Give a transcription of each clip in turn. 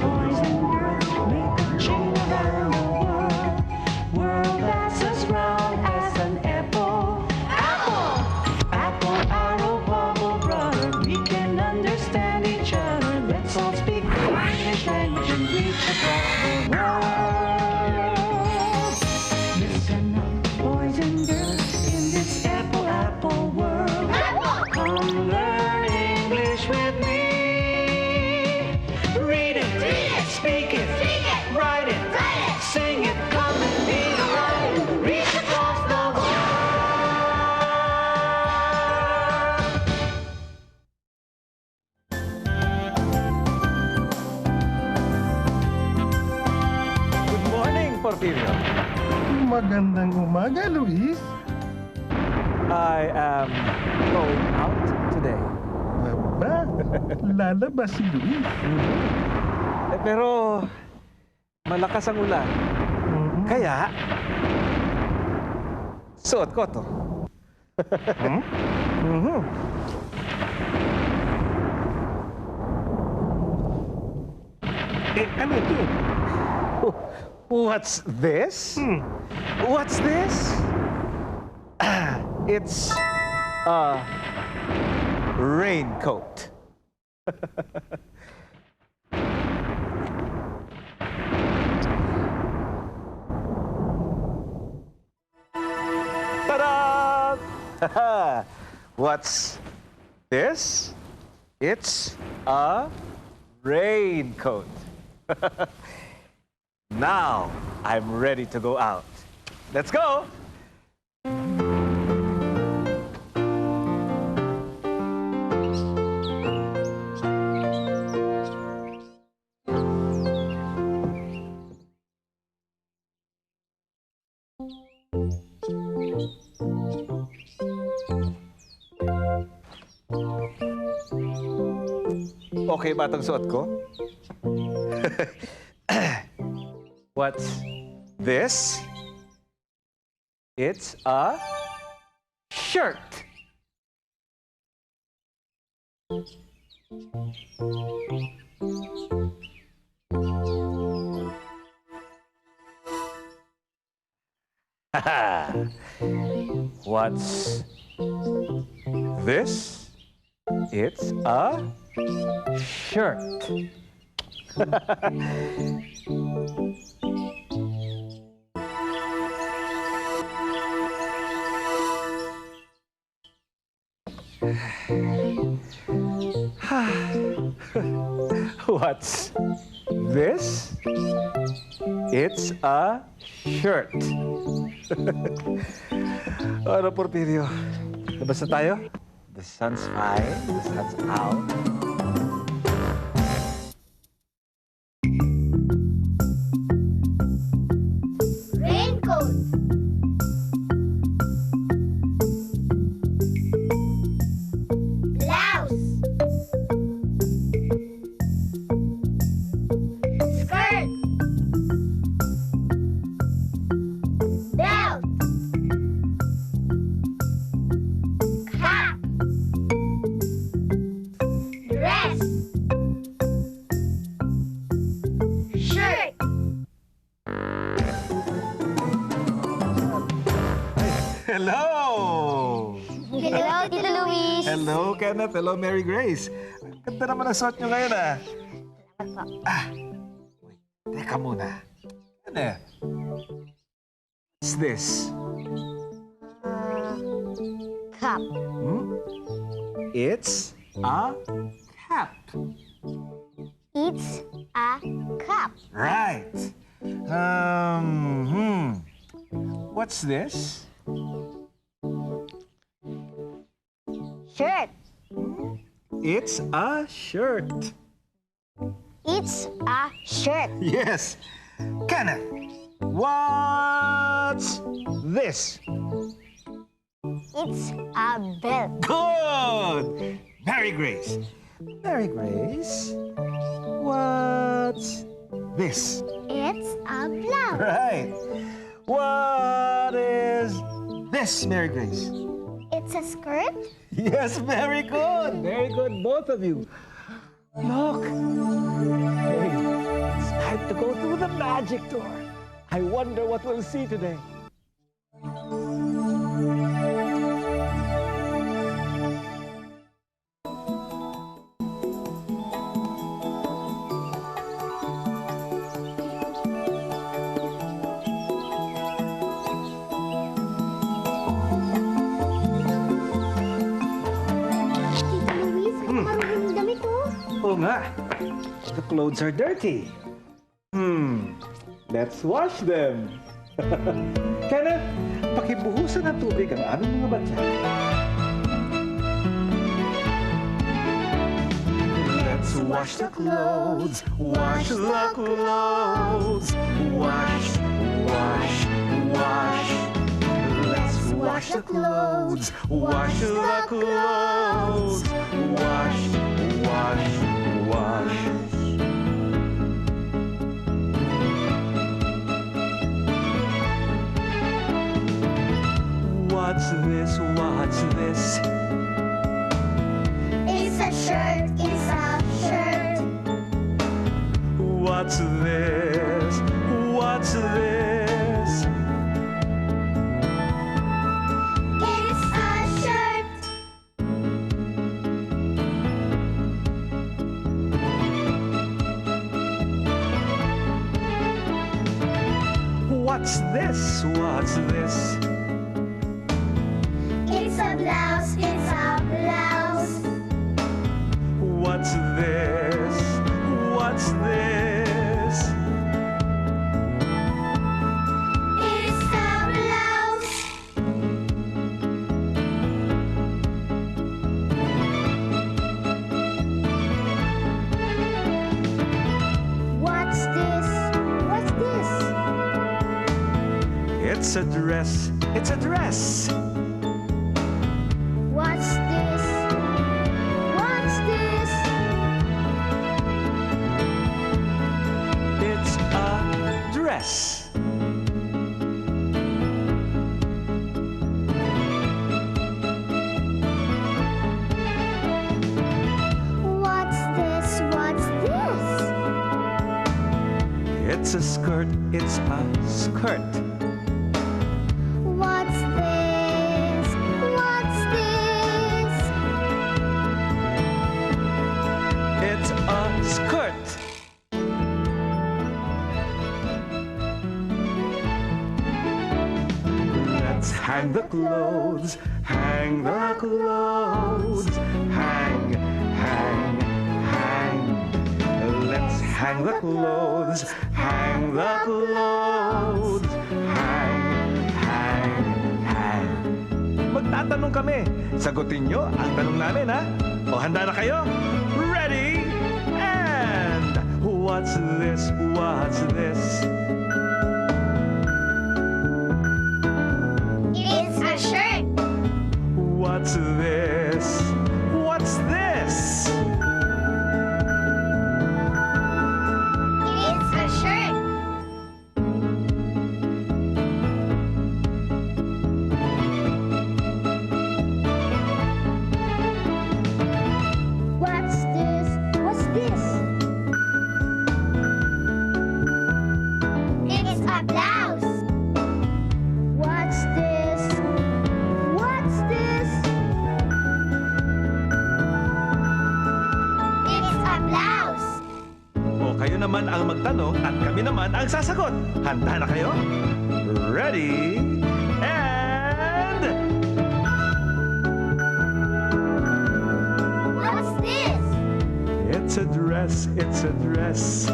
Boys and girls make a chain around the world. World that's as round as an apple. Apple! Apple, arrow, bubble, brother. We can understand each other. Let's all speak the English language and reach across the world. Listen up, boys and girls, in this apple, apple world. Apple! Come learn English with me. Read it, speak it, write it, sing it, come and be delighted. Reach across the Good morning, Porfirio. Magandang umaga, Luis. I am going out today. Aba, lalabas si Luis. Pero malakas ang ulan. Kaya, suot ko to. Ano ito? What's this? What's this? It's a raincoat. Ta-da! What's this? It's a raincoat. Now I'm ready to go out. Let's go! Okay ba itong suot ko? What's this? It's a shirt. What's this? It's a shirt. What's this? It's a shirt. Ano, Porfirio? Labas na tayo? The sun's fine. The sun's out. Raincoat. Blouse. Skirt. Belt. Cap. Dress. Shirt. Hello! Hello, Tito Luis. Hello, Kenneth. Hello, Mary Grace. Ang ganda naman ang suot nyo ngayon, ah. Wait, teka muna. Kenneth, what's this? Cup. It's a cap. It's a cup. Right. What's this? Shirt. It's a shirt. It's a shirt. Yes. Kenneth, what's this? It's a belt. Good. Mary Grace. Mary Grace, what's this? It's a blouse. Right. What is this, Mary Grace? It's a skirt. Yes, very good. Very good, both of you. Look. Hey, magic door. I wonder what we'll see today. Tita Luis, marunong yung damit, oh. Oo nga. The clothes are dirty. Let's wash them. Kenneth, pakibuhusan ng tubig ang aming mga batya. Let's wash the clothes, wash the clothes, wash, wash, wash. Let's wash the clothes, wash the clothes, wash, wash, wash. What's this? What's this? It's a shirt, it's a shirt. What's this? What's this? It's a shirt. What's this? What's this? It's a blouse, it's a blouse. What's this? What's this? It's a blouse. What's this? What's this? It's a dress. It's a dress. What's this? What's this? It's a dress. What's this? What's this? It's a skirt. It's a skirt. What's this? What's this? It's a skirt. Let's hang the clothes, hang the clothes, hang, hang, hang. Let's hang the clothes, hang the clothes, hang, hang, hang. Magtatanong kami. Sagutin nyo ang tanong namin, ha? O handa na kayo? Ready? And what's this? What's this? It's a shirt. What's this? What's this? It's a shirt. What's this? What's this? It's a blouse. What's this? What's this? It's a blouse. O kayo naman ang magtanong at kami naman ang sasagot. Handa na kayo? Ready? And... What's this? It's a dress. It's a dress.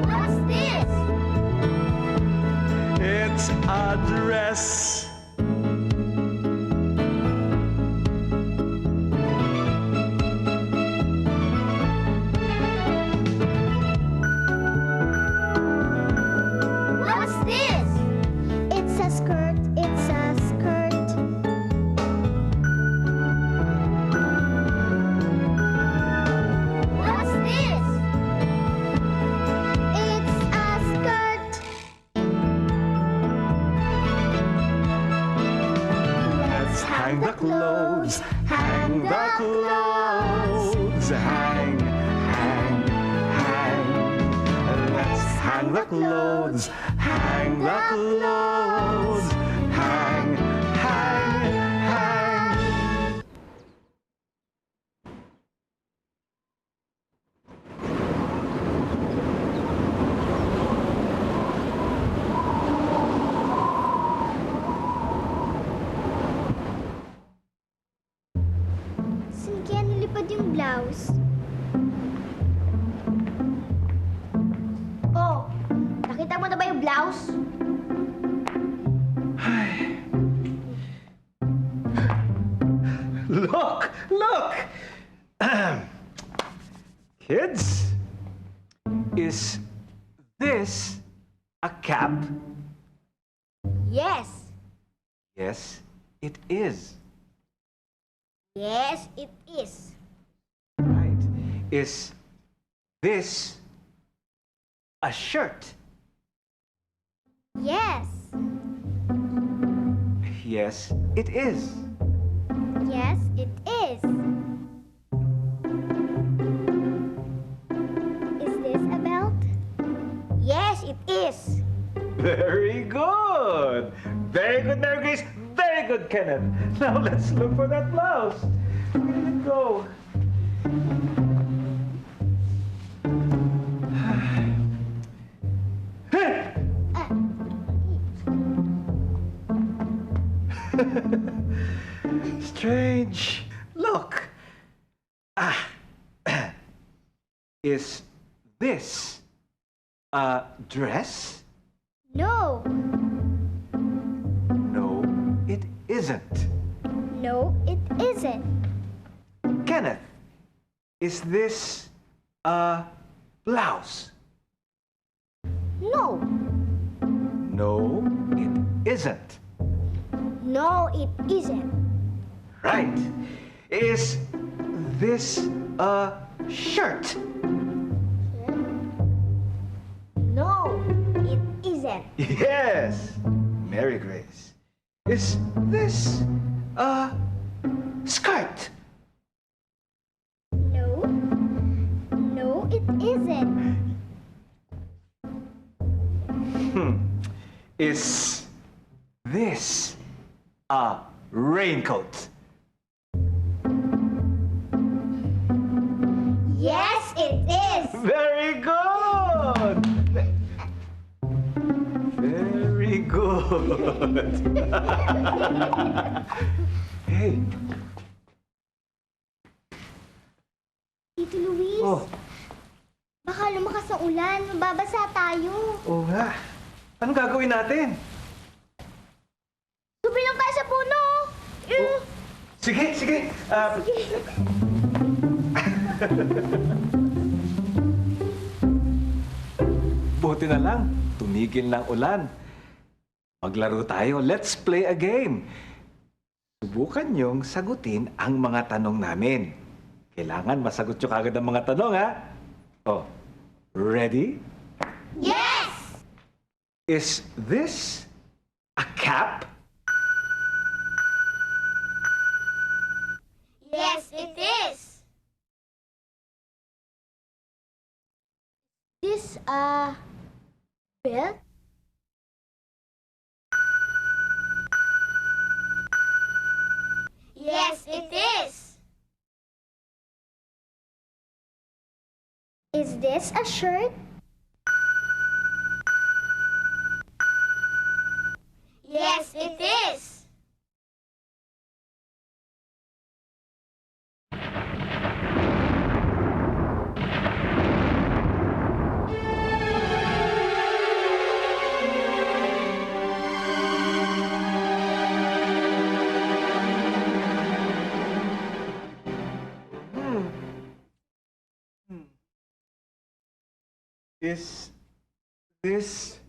What's this? It's a dress. What's this? It's a skirt. It's a skirt. What's this? It's a skirt. Let's hang the clothes. Hang the clothes. Hang, hang, hang. Let's hang the clothes. Hang the clothes. Hang, hang, hang. Saan kaya nilipad yung blouse? Oh, nakita mo na ba yung blouse? Look! Look! Kids, is this a cap? Yes. Yes, it is. Yes, it is. Right. Is this a shirt? Yes. Yes, it is. Yes, it is. Is this a belt? Yes, it is. Very good. Very good, Mary Grace. Very good, Kenneth. Now let's look for that blouse. Where did it go? Strange. Look. Ah. Is this a dress? No. No, it isn't. No, it isn't. Kenneth, is this a blouse? No. No, it isn't. No, it isn't. Right. Is this a shirt? No, it isn't. Yes. Mary Grace. Is this a skirt? No. No, it isn't. Is this a raincoat? Yes, it is. Very good! Very good. Hey. Tito Luis, Oh, baka lumakas ang ulan. Mababasa tayo. oo nga. Anong gagawin natin? Subi lang tayo sa puno. Sige, sige. Buti na lang, tumigil ng ulan. Maglaro tayo. Let's play a game. Subukan niyong sagutin ang mga tanong namin. Kailangan masagot niyo kagad ang mga tanong, ha? Oh, ready? Yes! Is this a cap? Yes, it is. This, belt? Yes, it is. Is this a shirt? Yes, it is. Is this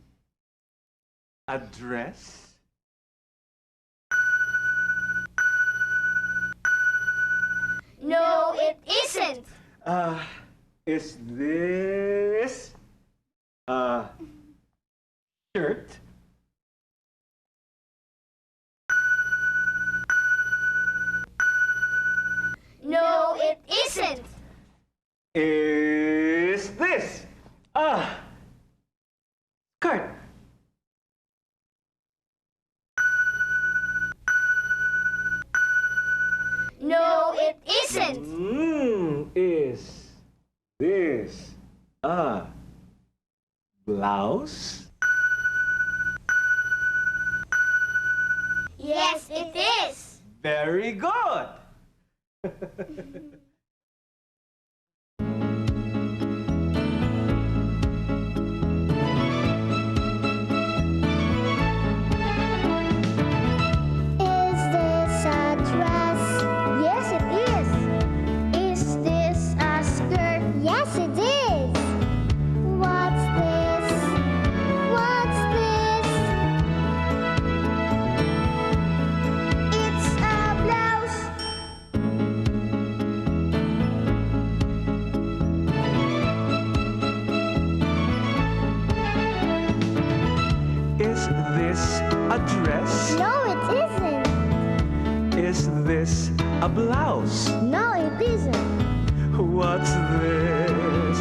a dress? No, it isn't. Is this a shirt? No, it isn't. is this a skirt? No, it isn't. Is this a blouse? Yes, it is. Very good. Is this a dress? Yes, it is. Is this a skirt? Yes, it is. What's this? What's this? It's a blouse. Is this a dress? No, it isn't. Is this a blouse? No, it isn't. What's this?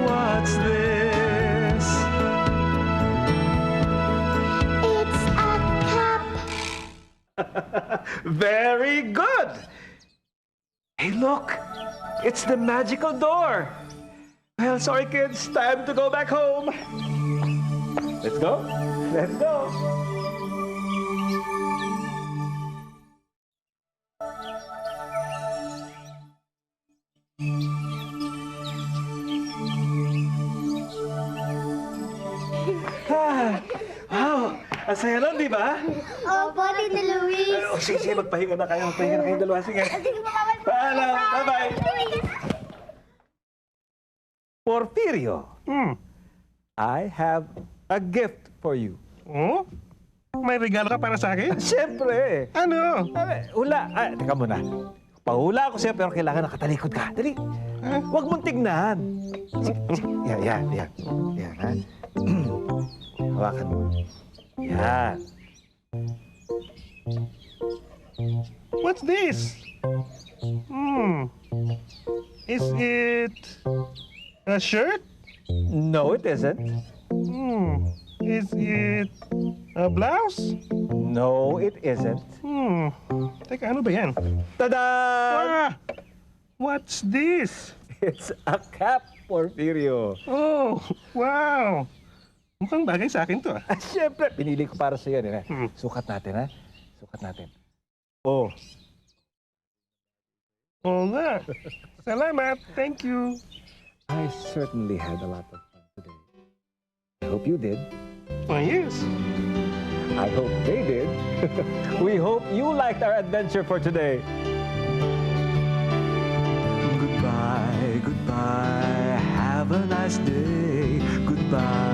What's this? It's a cap. Very good. Hey, look. It's the magical door. Well, sorry, kids. Time to go back home. Let's go. Let's go. Wow! Ang saya nun, di ba? Opo, Tito Luis. Oh, sige, sige. Magpahinga na kayo. Magpahinga na kayong dalawa. Sige. Paalam. Bye-bye. Porfirio, I have a gift for you. Oh? May regalo ka para sa akin? Siyempre. Ano? Hula. Teka muna. Pahula ako sa'yo pero kailangan nakatalikod ka. Dali. Huwag mong tignan. Sige, sige. Yan. Yan, ha? Hawakan mo. Yan. What's this? Is it a shirt? No, it isn't. Is it a blouse? No, it isn't. Teka, ano ba yan? Tada! Ah! What's this? It's a cap, Porfirio. Oh, wow! Mukhang bagay sa akin to ah. Siyempre, pinili ko para sa yan. Eh. Sukat natin, ha? Sukat natin. Oh, Oo nga. Salamat. Thank you. I certainly had a lot of fun today. I hope you did. Oh, yes. I hope they did. We hope you liked our adventure for today. Goodbye, goodbye. Have a nice day. Goodbye.